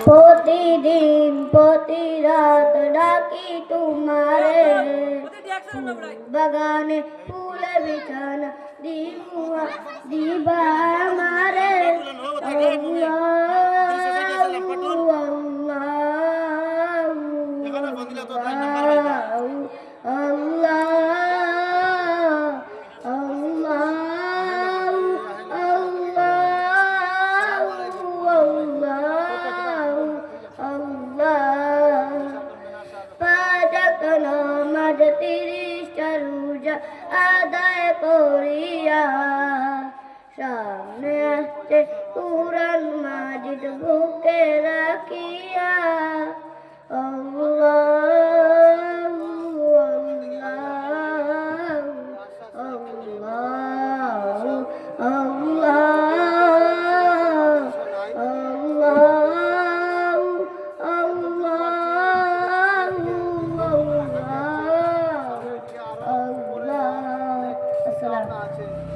প্রতিদিন প্রতি রাত ডাকি তোমারে, বাগানে ফুলে বিছানা দিবা আমারে। নামাজ 30টা রোজা আদায় করিয়া, সামনে আসছে কুরআন মাজিদ বুকে রাখিয়া। আল্লাহু আল্লাহু আল্লাহু আল্লাহু। আসসালাম।